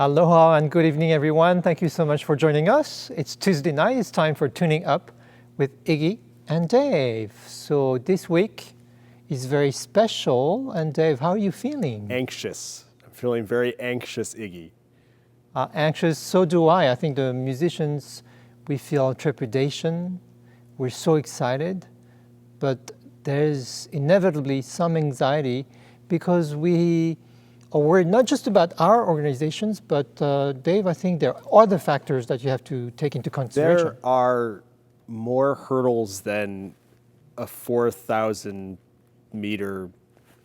Aloha and good evening, everyone. Thank you so much for joining us. It's Tuesday night. It's time for Tuning Up with Iggy and Dave. So this week is very special. And Dave, how are you feeling? Anxious. I'm feeling very anxious, Iggy. Anxious, so do I. I think the musicians, we feel trepidation. We're so excited. But there's inevitably some anxiety because we are worried not just about our organizations, but Dave, I think there are other factors that you have to take into consideration. There are more hurdles than a 4,000 meter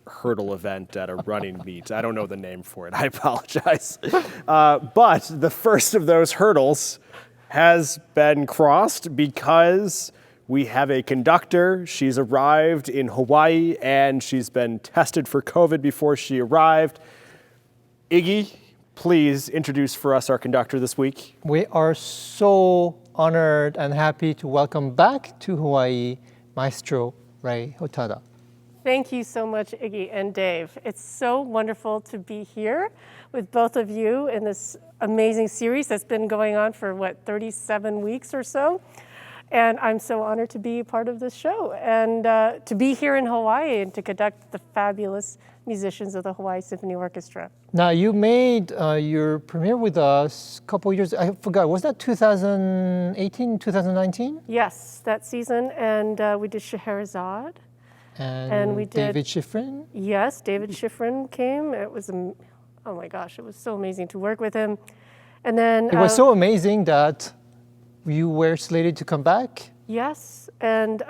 hurdle event at a running meet. I don't know the name for it. I apologize. But the first of those hurdles has been crossed because we have a conductor. She's arrived in Hawaii and she's been tested for COVID before she arrived. Iggy, please introduce for us our conductor this week. We are so honored and happy to welcome back to Hawaii Maestro Rei Hotoda. Thank you so much, Iggy and Dave. It's so wonderful to be here with both of you in this amazing series that's been going on for, 37 weeks or so. And I'm so honored to be a part of this show and to be here in Hawaii and to conduct the fabulous musicians of the Hawaii Symphony Orchestra. Now, you made your premiere with us a couple years, I forgot, was that 2018, 2019? Yes, that season. And we did Scheherazade. And we did David Schifrin? Yes, David Schifrin came. It was, oh my gosh, it was so amazing to work with him. And then it was so amazing that you were slated to come back? Yes, and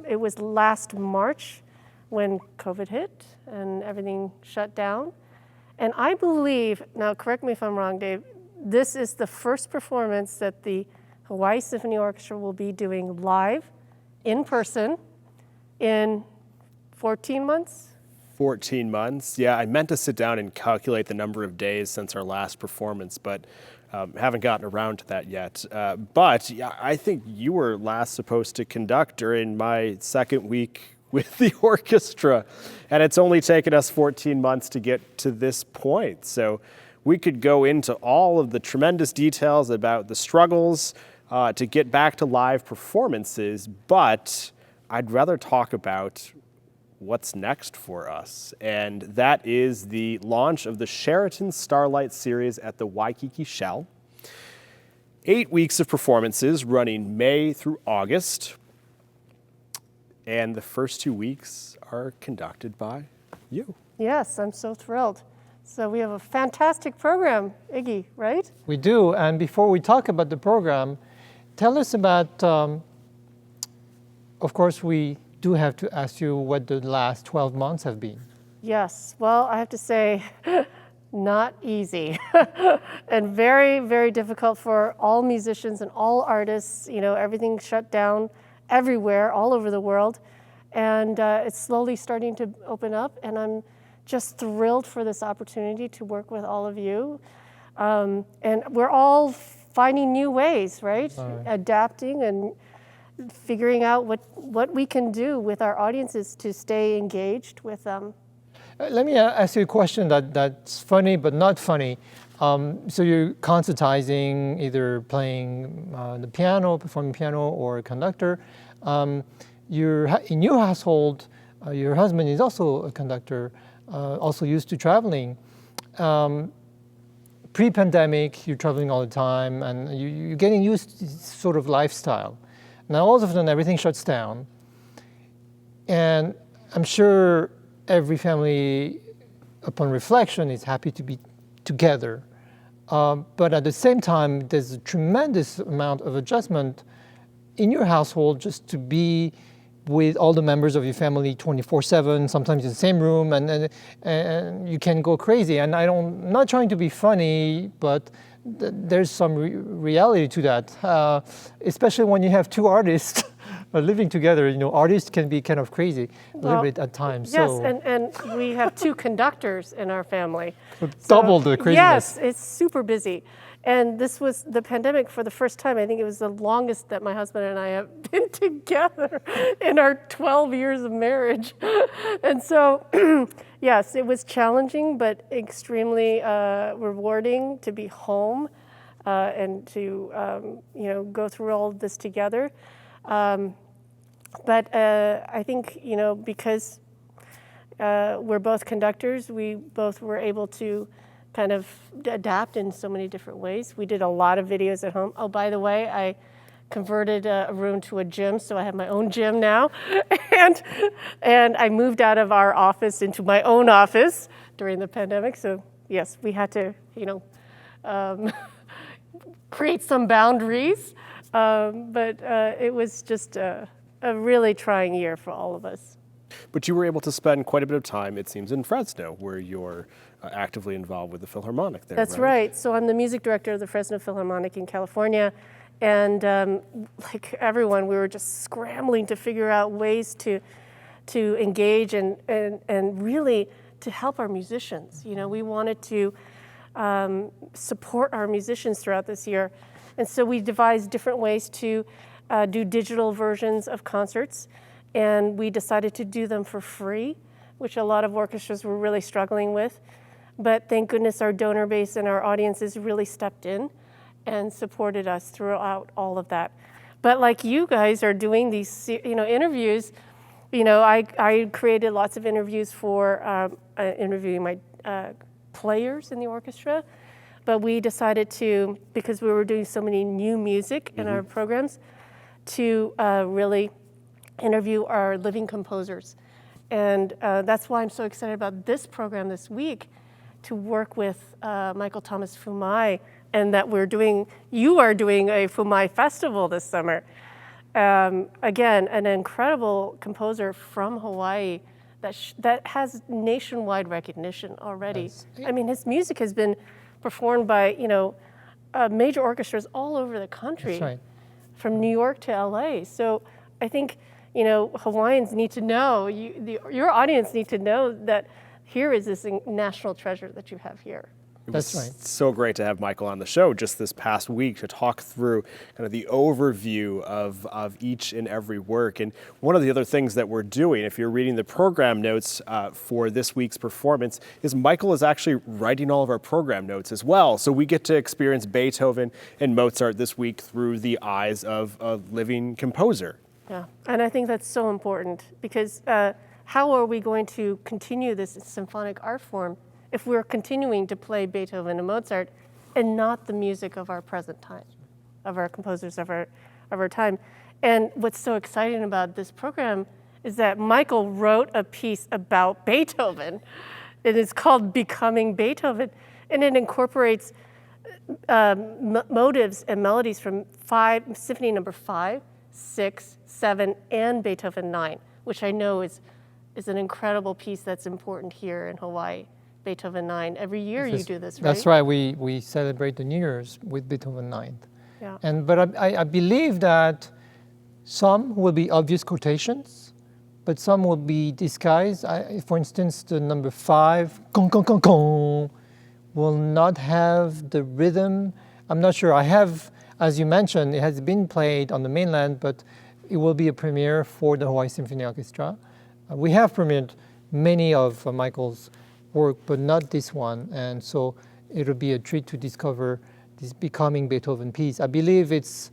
it was last March when COVID hit and everything shut down. And I believe, now correct me if I'm wrong, Dave, this is the first performance that the Hawaii Symphony Orchestra will be doing live, in person, in 14 months? 14 months. Yeah, I meant to sit down and calculate the number of days since our last performance, but haven't gotten around to that yet. But yeah, I think you were last supposed to conduct during my second week with the orchestra, and it's only taken us 14 months to get to this point. So we could go into all of the tremendous details about the struggles to get back to live performances, but I'd rather talk about what's next for us, and that is the launch of the Sheraton Starlight Series at the Waikiki Shell. 8 weeks of performances running May through August, and the first 2 weeks are conducted by you. Yes, I'm so thrilled. So we have a fantastic program, Iggy, right? We do, and before we talk about the program, tell us about, of course, we do have to ask you what the last 12 months have been. Yes, well, I have to say, not easy and very, very difficult for all musicians and all artists. You know, everything shut down everywhere, all over the world. And it's slowly starting to open up. And I'm just thrilled for this opportunity to work with all of you. And we're all finding new ways, right? Adapting and figuring out what we can do with our audiences to stay engaged with them. Let me ask you a question that's funny but not funny. So you're concertizing, either playing the piano, performing piano, or a conductor. In your household, your husband is also a conductor, also used to traveling. Pre-pandemic, you're traveling all the time, and you're getting used to this sort of lifestyle. Now, all of a sudden, everything shuts down. And I'm sure every family, upon reflection, is happy to be together. But at the same time, there's a tremendous amount of adjustment in your household just to be with all the members of your family 24/7, sometimes in the same room, and you can go crazy. And I'm not trying to be funny, but there's some reality to that, especially when you have two artists But living together, artists can be kind of crazy a little bit at times. Yes, So and we have 2 conductors in our family. double the craziness. Yes, it's super busy. And this was the pandemic for the first time. I think it was the longest that my husband and I have been together in our 12 years of marriage. And so, yes, it was challenging, but extremely rewarding to be home and to, go through all of this together. But I think, because we're both conductors, we both were able to kind of adapt in so many different ways. We did a lot of videos at home. Oh, by the way, I converted a room to a gym, so I have my own gym now. And I moved out of our office into my own office during the pandemic. So yes, we had to, create some boundaries. But it was just a really trying year for all of us. But you were able to spend quite a bit of time, it seems, in Fresno, where you're actively involved with the Philharmonic there. That's right. So I'm the music director of the Fresno Philharmonic in California. And like everyone, we were just scrambling to figure out ways to engage and really to help our musicians. We wanted to support our musicians throughout this year. And so we devised different ways to do digital versions of concerts. And we decided to do them for free, which a lot of orchestras were really struggling with. But thank goodness our donor base and our audiences really stepped in and supported us throughout all of that. But like you guys are doing these, interviews, I created lots of interviews for interviewing my players in the orchestra. But we decided to, because we were doing so many new music in our programs, to really interview our living composers. And that's why I'm so excited about this program this week, to work with Michael Thomas Foumai, and that you are doing a Foumai Festival this summer. Again, an incredible composer from Hawaii that has nationwide recognition already. Yes. I mean, his music has been performed by, major orchestras all over the country. That's right. From New York to LA. So I think, Hawaiians need to know, your audience need to know that here is this national treasure that you have here. That's right. So great to have Michael on the show just this past week to talk through kind of the overview of each and every work. And one of the other things that we're doing, if you're reading the program notes for this week's performance, is Michael is actually writing all of our program notes as well. So we get to experience Beethoven and Mozart this week through the eyes of a living composer. Yeah, and I think that's so important, because how are we going to continue this symphonic art form if we're continuing to play Beethoven and Mozart and not the music of our present time, of our composers of our time? And what's so exciting about this program is that Michael wrote a piece about Beethoven. It is called Becoming Beethoven, and it incorporates motives and melodies from Symphony number 5, 6, 7, and Beethoven 9, which I know is an incredible piece that's important here in Hawaii. Beethoven 9. Every year you do this, right? That's right. We celebrate the New Year's with Beethoven 9. Yeah. But I believe that some will be obvious quotations, but some will be disguised. For instance, the number 5, gong, gong, gong, gong, will not have the rhythm. I'm not sure. I have, as you mentioned, it has been played on the mainland, but it will be a premiere for the Hawaii Symphony Orchestra. We have premiered many of Michael's work, but not this one. And so it'll be a treat to discover this Becoming Beethoven piece. I believe it's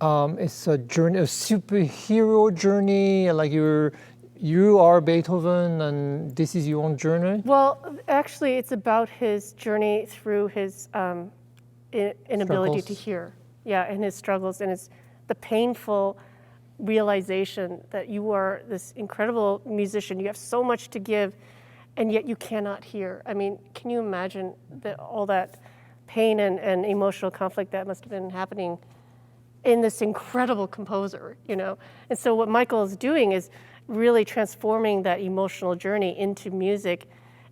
a journey, a superhero journey, like you are Beethoven and this is your own journey? Well, actually, it's about his journey through his inability to hear. Yeah, and his struggles and the painful realization that you are this incredible musician. You have so much to give, and yet you cannot hear. I mean, can you imagine all that pain and emotional conflict that must have been happening in this incredible composer, And so what Michael is doing is really transforming that emotional journey into music.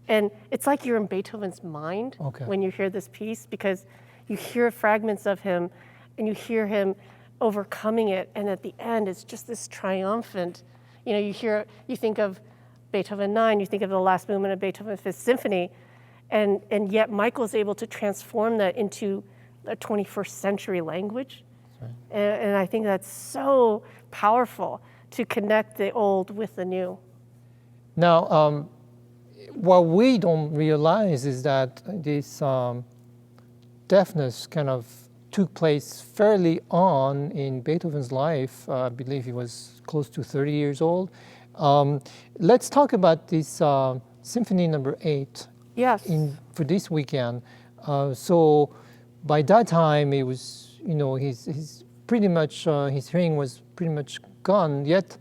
And it's like you're in Beethoven's mind when you hear this piece, because you hear fragments of him and you hear him overcoming it, and at the end, it's just this triumphant. You know, you think of Beethoven 9, you think of the last movement of Beethoven Fifth Symphony, and yet Michael's able to transform that into a 21st century language. Right. And I think that's so powerful to connect the old with the new. Now, what we don't realize is that this deafness kind of took place fairly on in Beethoven's life. I believe he was close to 30 years old. Let's talk about this Symphony Number 8. Yes. For this weekend. So by that time, it was, you know, he's pretty much, his hearing was pretty much gone. Yet,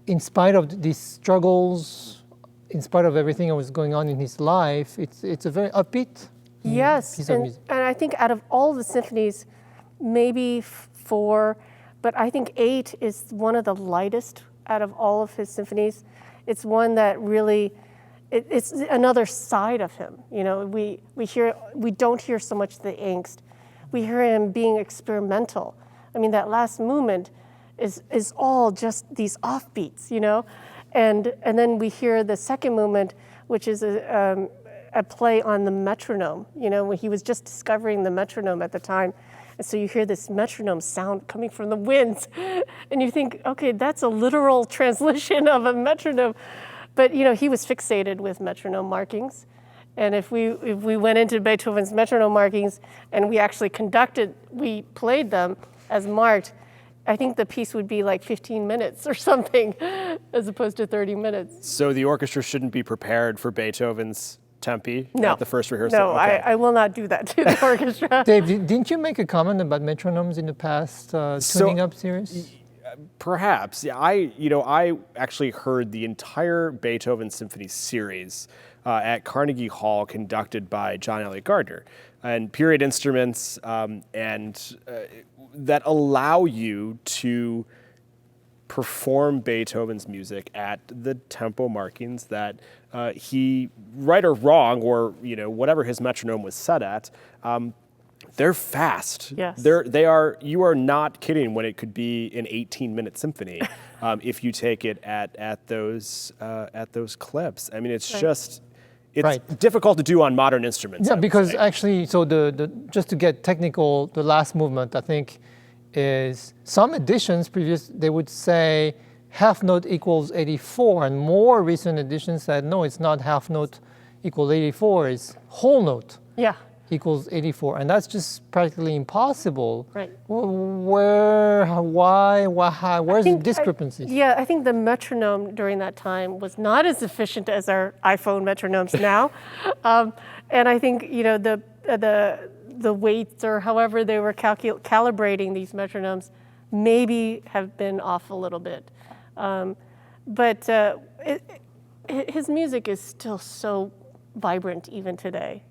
in spite of these struggles, in spite of everything that was going on in his life, it's a very upbeat piece of music. And I think out of all the symphonies, maybe 4, but I think 8 is one of the lightest out of all of his symphonies. It's one that really, it's another side of him. You know, we don't hear so much the angst. We hear him being experimental. I mean, that last movement is all just these offbeats, you know? And then we hear the second movement, which is a play on the metronome, you know, when he was just discovering the metronome at the time. And so you hear this metronome sound coming from the winds, and you think, okay, that's a literal translation of a metronome. But, you know, he was fixated with metronome markings. And if we went into Beethoven's metronome markings and we actually we played them as marked, I think the piece would be like 15 minutes or something, as opposed to 30 minutes. So the orchestra shouldn't be prepared for Beethoven's tempi at the first rehearsal? No, okay. I will not do that to the orchestra. Dave, didn't you make a comment about metronomes in the past tuning up series? Perhaps. Yeah, I actually heard the entire Beethoven Symphony series at Carnegie Hall, conducted by John Elliott Gardner, and period instruments that allow you to perform Beethoven's music at the tempo markings that he, right or wrong, or whatever his metronome was set at. They're fast. Yes. They are. You are not kidding when it could be an 18-minute symphony if you take it at those clips. I mean, it's just difficult to do on modern instruments. Yeah, because actually, so the just to get technical, the last movement I think is some editions previous they would say half note equals 84, and more recent editions said no, it's not half note equals 84, it's whole note. Yeah. Equals 84, and that's just practically impossible. Right. Where's the discrepancy? I think the metronome during that time was not as efficient as our iPhone metronomes now, and I think the weights or however they were calibrating these metronomes maybe have been off a little bit, but his music is still so vibrant even today.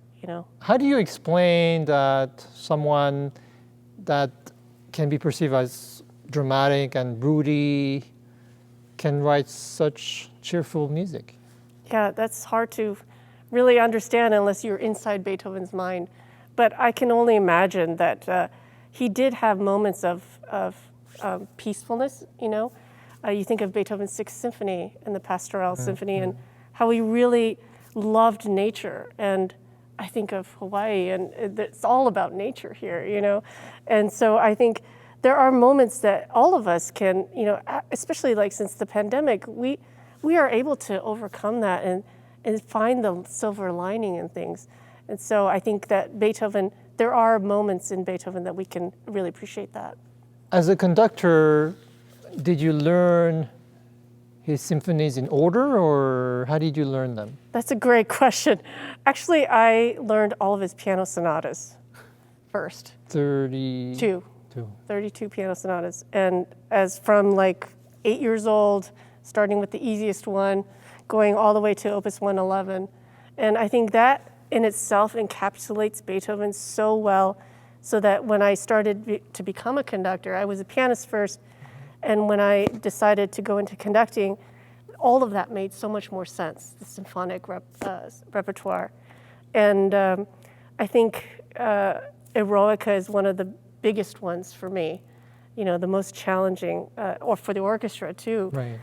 How do you explain that someone that can be perceived as dramatic and broody can write such cheerful music? Yeah, that's hard to really understand unless you're inside Beethoven's mind. But I can only imagine that he did have moments of peacefulness, You think of Beethoven's Sixth Symphony and the Pastoral Symphony and how he really loved nature. And I think of Hawaii, and it's all about nature here, And so I think there are moments that all of us can, especially like since the pandemic, we are able to overcome that and find the silver lining in things. And so I think that Beethoven, there are moments in Beethoven that we can really appreciate that. As a conductor, did you learn his symphonies in order, or how did you learn them? That's a great question. Actually, I learned all of his piano sonatas first. 32 piano sonatas. And as from like 8 years old, starting with the easiest one, going all the way to Opus 111. And I think that in itself encapsulates Beethoven so well, so that when I started to become a conductor, I was a pianist first, and when I decided to go into conducting, all of that made so much more sense, the symphonic repertoire. And I think Eroica is one of the biggest ones for me, the most challenging, or for the orchestra too. Right.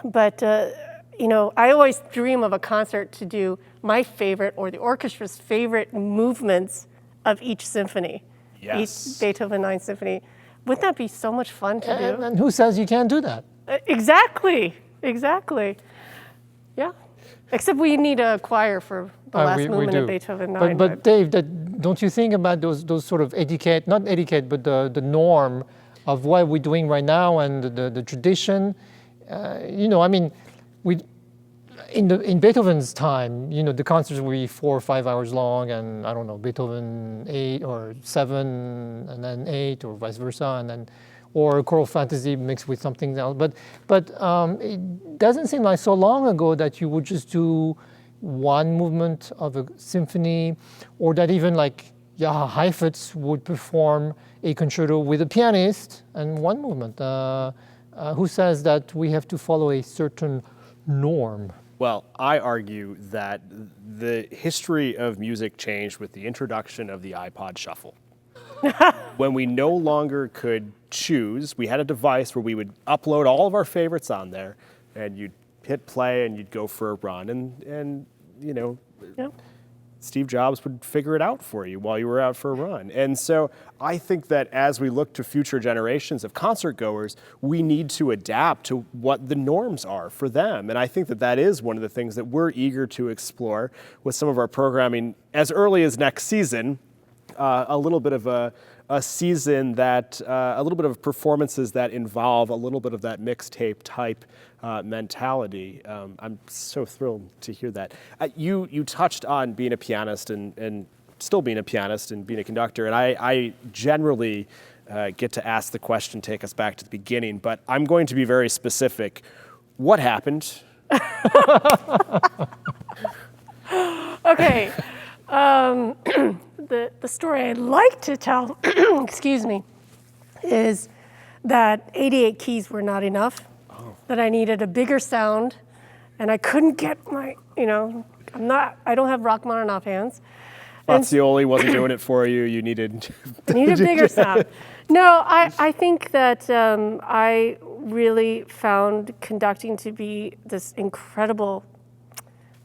But, I always dream of a concert to do my favorite or the orchestra's favorite movements of each symphony, Yes. each Beethoven 9 symphony. Wouldn't that be so much fun to do? And who says you can't do that? Exactly. Yeah. Except we need a choir for the last movement do. of Beethoven 9. But Dave, don't you think about those sort of not etiquette, but the norm of what we're doing right now and the tradition? In Beethoven's time, the concerts will be 4 or 5 hours long, and I don't know, Beethoven 8 or 7 and then 8 or vice versa, or choral fantasy mixed with something else. But it doesn't seem like so long ago that you would just do one movement of a symphony, or that even like Heifetz would perform a concerto with a pianist and one movement. Who says that we have to follow a certain norm? Well, I argue that the history of music changed with the introduction of the iPod Shuffle. When we no longer could choose, we had a device where we would upload all of our favorites on there, and you'd hit play and you'd go for a run, and Yep. Steve Jobs would figure it out for you while you were out for a run. And so I think that as we look to future generations of concert goers, we need to adapt to what the norms are for them. And I think that that is one of the things that we're eager to explore with some of our programming as early as next season. A little bit of a season that, a little bit of performances that involve a little bit of that mixtape type mentality. I'm so thrilled to hear that. You touched on being a pianist and still being a pianist and being a conductor, and I generally get to ask the question, take us back to the beginning, but I'm going to be very specific. What happened? Okay. The story I'd like to tell, excuse me, is that 88 keys were not enough, that I needed a bigger sound, and I couldn't get my, I don't have Rachmaninoff hands. Fazioli wasn't doing it for you. You needed a bigger sound. No, I think that I really found conducting to be this incredible,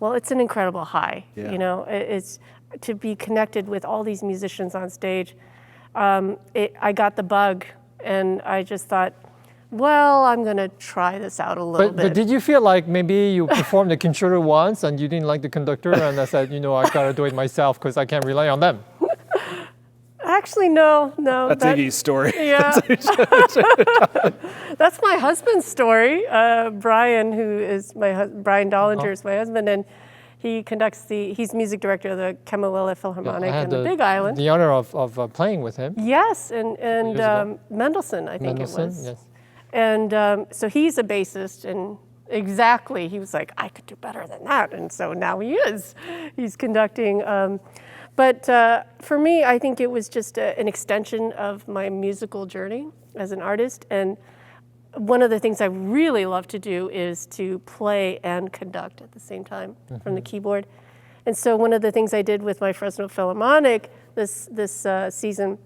it's an incredible high. Yeah. It's to be connected with all these musicians on stage. I got the bug, and I just thought, I'm going to try this out a little bit. But did you feel like maybe you performed the concerto once and you didn't like the conductor, and I said, I got to do it myself because I can't rely on them? Actually, no. That's Iggy's story. Yeah. That's my husband's story. Brian, Brian Dollinger is my husband, and he conducts he's music director of the Fresno Philharmonic in the Big Island. The honor of playing with him. Yes, and Mendelssohn, I think it was. Yes. And so he's a bassist, and exactly, he was like, I could do better than that, and so now he is. He's conducting. But for me, I think it was just an extension of my musical journey as an artist, and one of the things I really love to do is to play and conduct at the same time from the keyboard. And so one of the things I did with my Fresno Philharmonic this season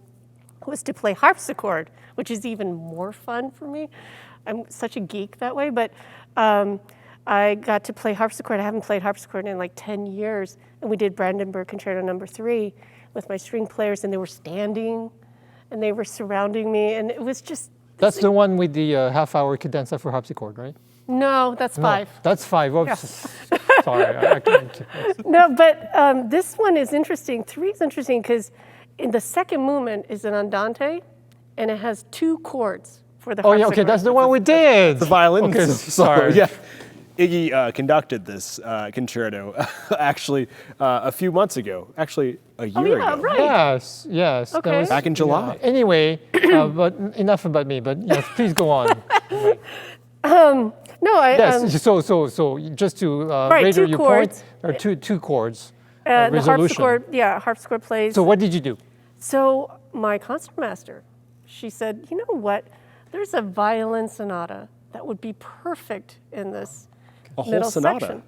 was to play harpsichord, which is even more fun for me. I'm such a geek that way, but I got to play harpsichord. I haven't played harpsichord in like 10 years, and we did Brandenburg Concerto No. 3 with my string players, and they were standing, and they were surrounding me, and it was just... That's the one with the half-hour cadenza for harpsichord, right? No, that's 5. That's 5. Oops. Yeah. Sorry, I can't. No, but this one is interesting. 3 is interesting because in the second movement is an andante, and it has 2 chords for the harpsichord. Oh, yeah, okay, that's the one we did. The violin. Okay, sorry. Yeah. Iggy conducted this concerto actually a few months ago, actually a year ago. Right. Yes. Okay. That was, Back in July. Anyway, but enough about me, but yes, please go on. No, Yes, so just to reiterate your point, there are two chords, the resolution. harpsichord plays. So what did you do? So my concertmaster, she said, you know what, there's a violin sonata that would be perfect in this middle sonata? section.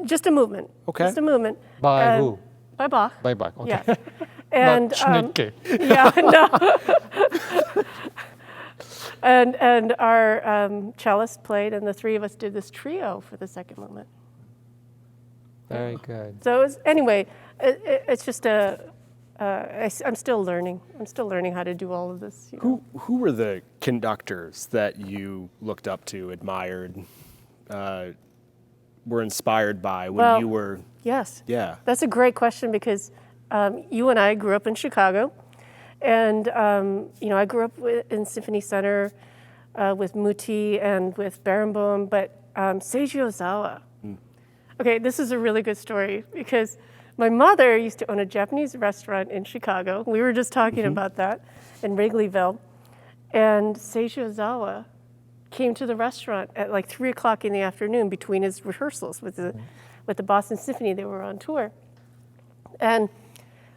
Just a movement. Okay. Just a movement. By who? By Bach. By Bach, okay. Yeah. And Not Schnitke. yeah, no. and our cellist played, and the three of us did this trio for the second movement. Very good. So it was, anyway, it's just I'm still learning. I'm still learning how to do all of this. You know? Who were the conductors that you looked up to, admired, were inspired by when you were? Yes. Yeah. That's a great question because you and I grew up in Chicago, and I grew up in Symphony Center with Muti and with Barenboim, but Seiji Ozawa. Okay, this is a really good story because my mother used to own a Japanese restaurant in Chicago. We were just talking about that in Wrigleyville. And Seiji Ozawa came to the restaurant at like 3 o'clock in the afternoon between his rehearsals with the Boston Symphony. They were on tour. And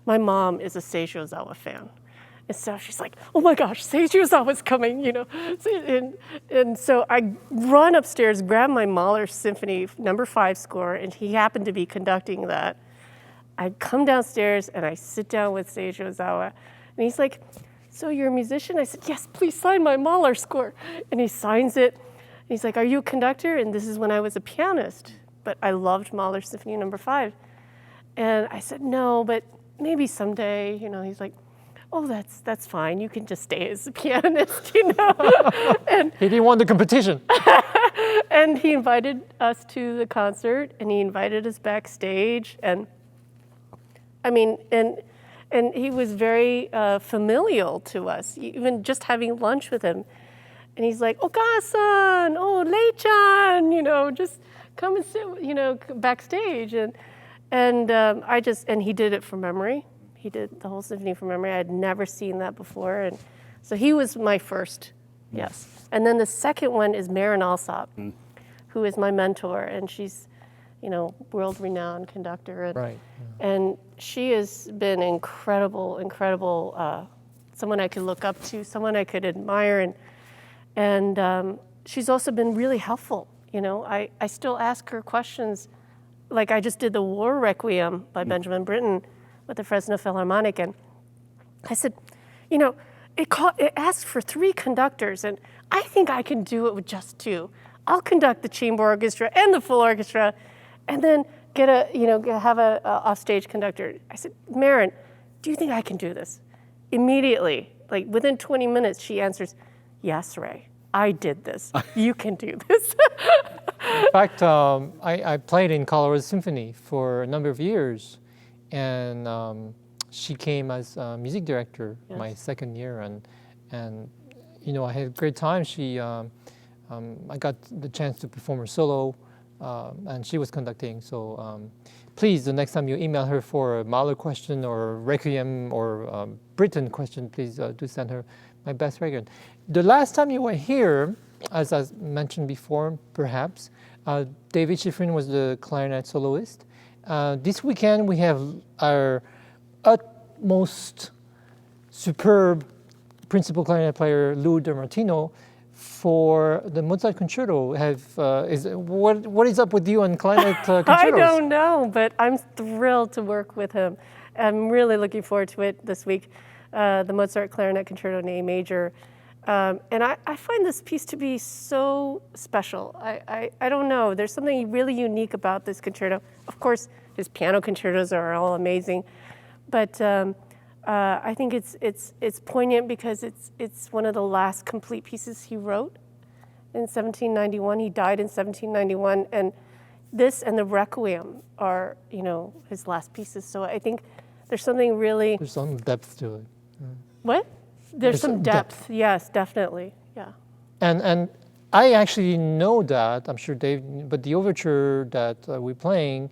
my mom is a Seiji Ozawa fan. And so she's like, oh my gosh, Seiji Ozawa's coming, you know. And so I run upstairs, grab my Mahler Symphony number 5 score, and he happened to be conducting that. I come downstairs and I sit down with Seiji Ozawa. And he's like, so you're a musician? I said, yes, please sign my Mahler score. And he signs it. And he's like, are you a conductor? And this is when I was a pianist, but I loved Mahler Symphony number 5. And I said, no, but maybe someday, you know. He's like, oh, that's fine. You can just stay as a pianist, you know. And He didn't want the competition. and he invited us to the concert, and he invited us backstage, and I mean, and he was very familial to us, even just having lunch with him. And he's like, Oka-san, oh, Lei-chan, you know, just come and sit, you know, backstage. And he did it from memory. He did the whole symphony from memory. I had never seen that before. And so he was my first, yes. And then the second one is Maren Alsop, who is my mentor. And she's, you know, world-renowned conductor. And, Right. and she has been incredible, someone I could look up to, someone I could admire. And she's also been really helpful. You know, I still ask her questions. Like I just did the War Requiem by Benjamin Britten with the Fresno Philharmonic, and I said, you know, it asked for 3 conductors, and I think I can do it with just 2. I'll conduct the chamber orchestra and the full orchestra, and then have a offstage conductor. I said, Maren, do you think I can do this? Immediately, like within 20 minutes, she answers, yes, Ray, I did this. You can do this. In fact, I played in Colorado Symphony for a number of years, and she came as music director my second year, and you know, I had a great time. I got the chance to perform her solo, and she was conducting. So please, the next time you email her for a Mahler question or Requiem or Britten question, please do send her my best record. The last time you were here, as I mentioned before, perhaps, David Schifrin was the clarinet soloist. This weekend we have our utmost superb principal clarinet player Lou DiMartino for the Mozart Concerto. What is up with you and clarinet concertos? I don't know, but I'm thrilled to work with him. I'm really looking forward to it this week, the Mozart Clarinet Concerto in A major. And I find this piece to be so special. I don't know. There's something really unique about this concerto. Of course, his piano concertos are all amazing, but I think it's poignant because it's one of the last complete pieces he wrote in 1791. He died in 1791, and this and the Requiem are, you know, his last pieces. So I think there's something really. There's some depth to it. What? There's some depth. Yes, definitely. Yeah. And I actually know that, I'm sure Dave, but the overture that we're playing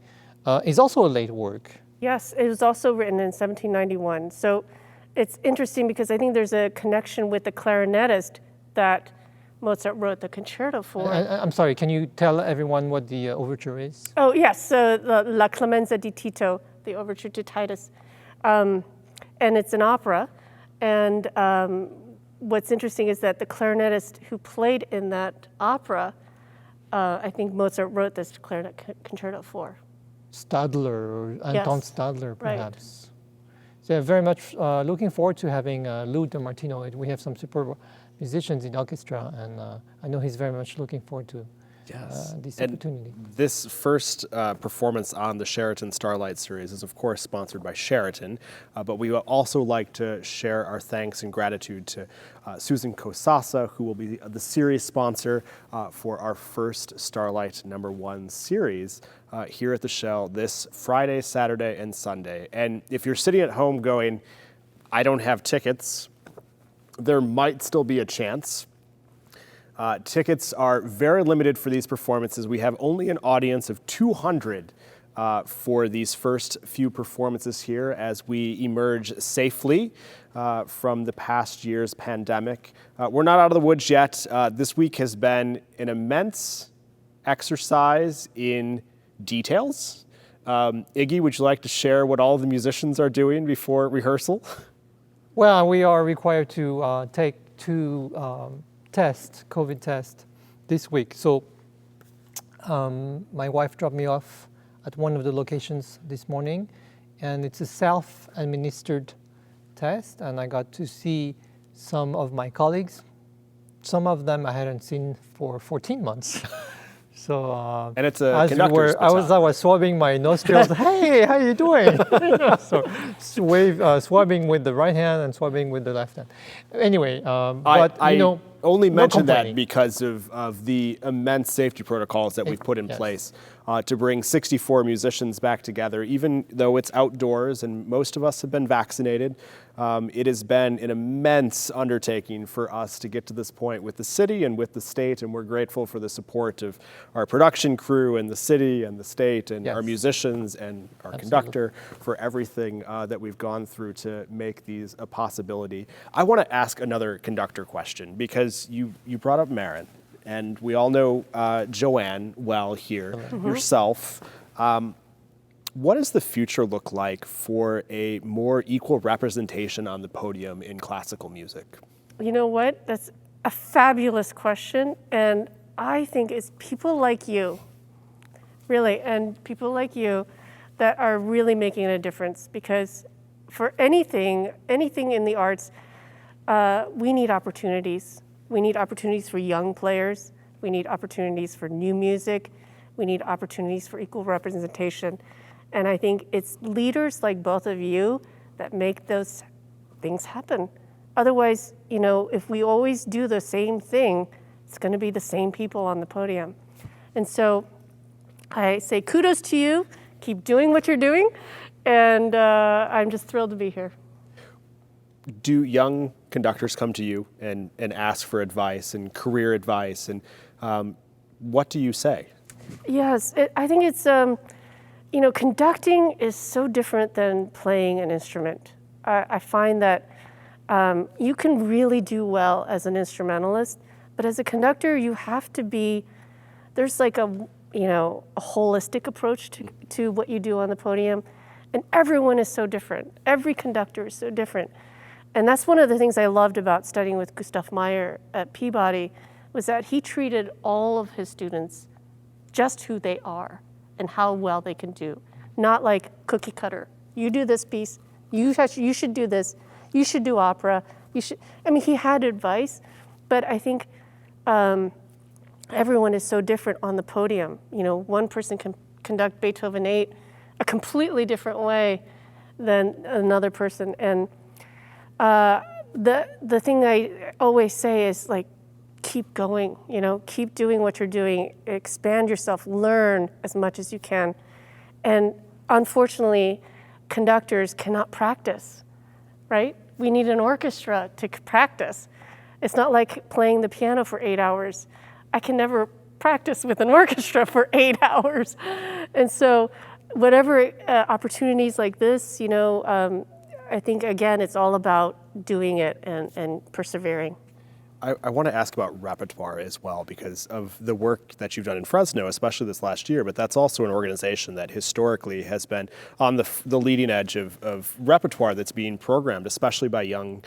is also a late work. Yes, it was also written in 1791. So it's interesting because I think there's a connection with the clarinetist that Mozart wrote the concerto for. I'm sorry, can you tell everyone what the overture is? Oh, yes, so the La Clemenza di Tito, the overture to Titus. And it's an opera. And what's interesting is that the clarinetist who played in that opera, I think Mozart wrote this clarinet concerto for. Stadler, or Anton Stadler, Right. perhaps. So yeah, very much looking forward to having Lou DiMartino. We have some superb musicians in the orchestra, and I know he's very much looking forward to this opportunity. This first performance on the Sheraton Starlight Series is, of course, sponsored by Sheraton, but we would also like to share our thanks and gratitude to Susan Kosasa, who will be the series sponsor for our first Starlight #1 series here at the Shell this Friday, Saturday, and Sunday. And if you're sitting at home going, I don't have tickets, there might still be a chance. Tickets are very limited for these performances. We have only an audience of 200 for these first few performances here as we emerge safely from the past year's pandemic. We're not out of the woods yet. This week has been an immense exercise in details. Iggy, would you like to share what all the musicians are doing before rehearsal? Well, we are required to take 2 COVID test this week. So my wife dropped me off at one of the locations this morning, and it's a self-administered test, and I got to see some of my colleagues. Some of them I hadn't seen for 14 months. So and it's a conductor's I was swabbing my nostrils. Hey, how you doing? So swabbing with the right hand and swabbing with the left hand. Anyway, but I only mentioned that complaining. because of the immense safety protocols that we've put in place to bring 64 musicians back together. Even though it's outdoors and most of us have been vaccinated, it has been an immense undertaking for us to get to this point with the city and with the state, and we're grateful for the support of our production crew and the city and the state and our musicians and our conductor for everything that we've gone through to make these a possibility. I want to ask another conductor question because you brought up Marin, and we all know Joanne well here, yourself. What does the future look like for a more equal representation on the podium in classical music? You know what? That's a fabulous question. And I think it's people like you, really, and people like you that are really making a difference. Because for anything in the arts, we need opportunities. We need opportunities for young players. We need opportunities for new music. We need opportunities for equal representation. And I think it's leaders like both of you that make those things happen. Otherwise, if we always do the same thing, it's going to be the same people on the podium. And so I say kudos to you. Keep doing what you're doing. And I'm just thrilled to be here. Do young conductors come to you and ask for advice and career advice? And what do you say? Yes, I think it's... conducting is so different than playing an instrument. I find that you can really do well as an instrumentalist, but as a conductor, you have to be, there's like a holistic approach to what you do on the podium, and everyone is so different. Every conductor is so different. And that's one of the things I loved about studying with Gustav Meyer at Peabody, was that he treated all of his students just who they are and how well they can do. Not like cookie cutter. You do this piece, you should do this, you should do opera, he had advice, but I think everyone is so different on the podium. One person can conduct Beethoven 8 a completely different way than another person. And the thing I always say is like, keep going, keep doing what you're doing, expand yourself, learn as much as you can. And unfortunately, conductors cannot practice, right? We need an orchestra to practice. It's not like playing the piano for 8 hours. I can never practice with an orchestra for 8 hours. And so whatever opportunities like this, I think, again, it's all about doing it and persevering. I want to ask about repertoire as well because of the work that you've done in Fresno, especially this last year, but that's also an organization that historically has been on the leading edge of repertoire that's being programmed, especially by young,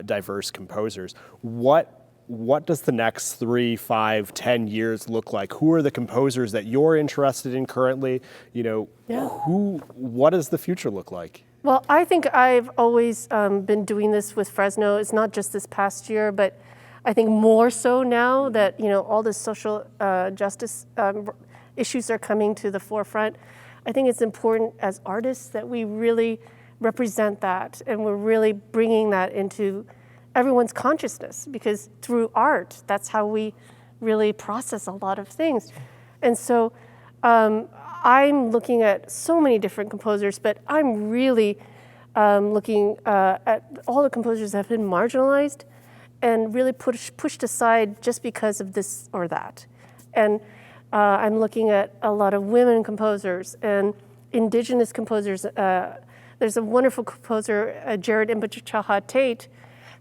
diverse composers. What does the next 3, 5, 10 years look like? Who are the composers that you're interested in currently? What does the future look like? Well, I think I've always been doing this with Fresno. It's not just this past year, but I think more so now that all the social justice issues are coming to the forefront. I think it's important as artists that we really represent that, and we're really bringing that into everyone's consciousness, because through art, that's how we really process a lot of things. And so I'm looking at so many different composers, but I'm really looking at all the composers that have been marginalized and really pushed aside just because of this or that. And I'm looking at a lot of women composers and indigenous composers. There's a wonderful composer, Jared Imbachaha Tate,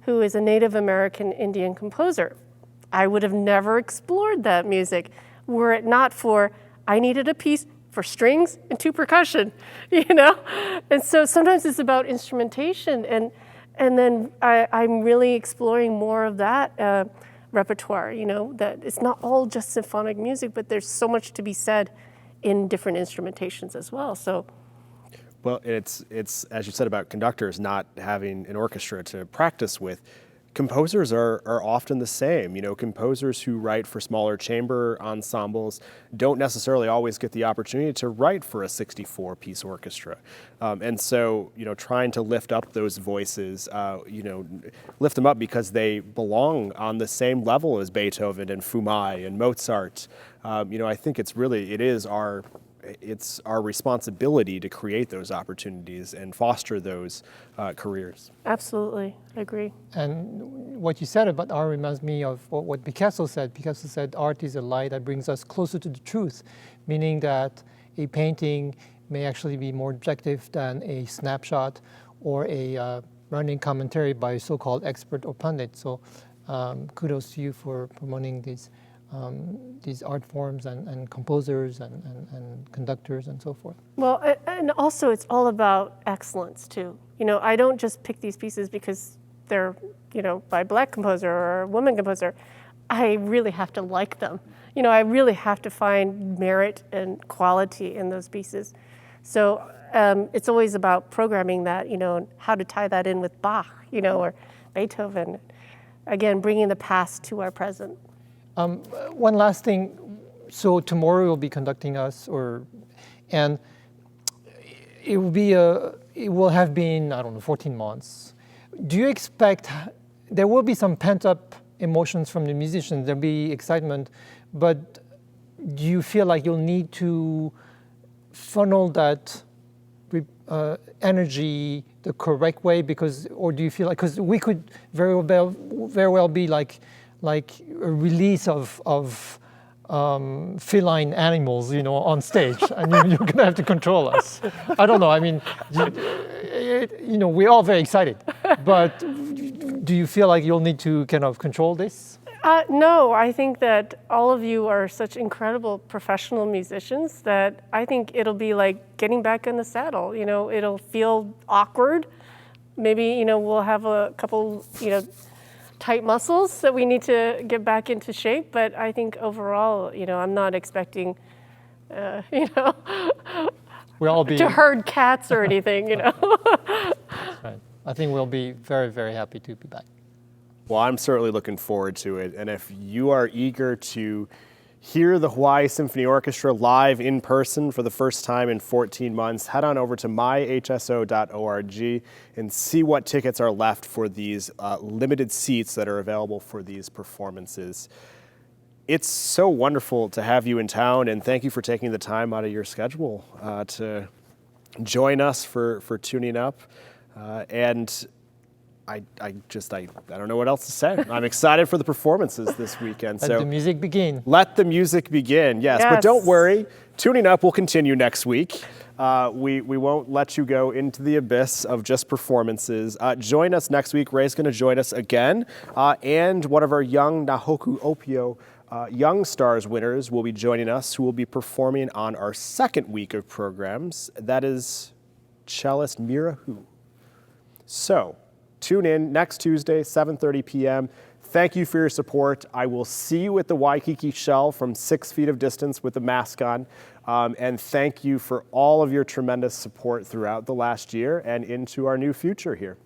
who is a Native American Indian composer. I would have never explored that music were it not for, I needed a piece for strings and 2 percussion, And so sometimes it's about instrumentation, and then I'm really exploring more of that repertoire, that it's not all just symphonic music, but there's so much to be said in different instrumentations as well. So. Well, it's as you said about conductors not having an orchestra to practice with. Composers are often the same. Composers who write for smaller chamber ensembles don't necessarily always get the opportunity to write for a 64-piece orchestra. And so, trying to lift up those voices, lift them up because they belong on the same level as Beethoven and Foumai and Mozart. I think it's our responsibility to create those opportunities and foster those careers. Absolutely, I agree. And what you said about art reminds me of what Picasso said. Picasso said art is a light that brings us closer to the truth, meaning that a painting may actually be more objective than a snapshot or a running commentary by a so-called expert or pundit. So kudos to you for promoting these art forms and composers and conductors and so forth. Well, and also it's all about excellence too. I don't just pick these pieces because they're, by a Black composer or a woman composer. I really have to like them. I really have to find merit and quality in those pieces. So it's always about programming that, and how to tie that in with Bach, or Beethoven. Again, bringing the past to our present. One last thing. So tomorrow you'll be conducting us, and it will have been, 14 months. Do you expect there will be some pent-up emotions from the musicians? There'll be excitement, but do you feel like you'll need to funnel that energy the correct way? Or do you feel like, because we could very well be like a release of feline animals, on stage, and you're gonna have to control us. I don't know. I mean, we're all very excited, but do you feel like you'll need to kind of control this? No, I think that all of you are such incredible professional musicians that I think it'll be like getting back in the saddle. It'll feel awkward. Maybe, we'll have a couple, tight muscles that we need to get back into shape. But I think overall, I'm not expecting, we'll all be to herd cats or anything, That's right. I think we'll be very, very happy to be back. Well, I'm certainly looking forward to it. And if you are eager to hear the Hawaii Symphony Orchestra live in person for the first time in 14 months, head on over to myhso.org and see what tickets are left for these limited seats that are available for these performances. It's so wonderful to have you in town, and thank you for taking the time out of your schedule to join us for tuning up. And I don't know what else to say. I'm excited for the performances this weekend. Let the music begin. Let the music begin, yes. But don't worry, Tuning Up will continue next week. We won't let you go into the abyss of just performances. Join us next week. Ray's going to join us again. And one of our young Nahoku Opio Young Stars winners will be joining us, who will be performing on our second week of programs. That is cellist Mira Hu. So, tune in next Tuesday, 7:30 p.m. Thank you for your support. I will see you at the Waikiki Shell from 6 feet of distance with the mask on. And thank you for all of your tremendous support throughout the last year and into our new future here.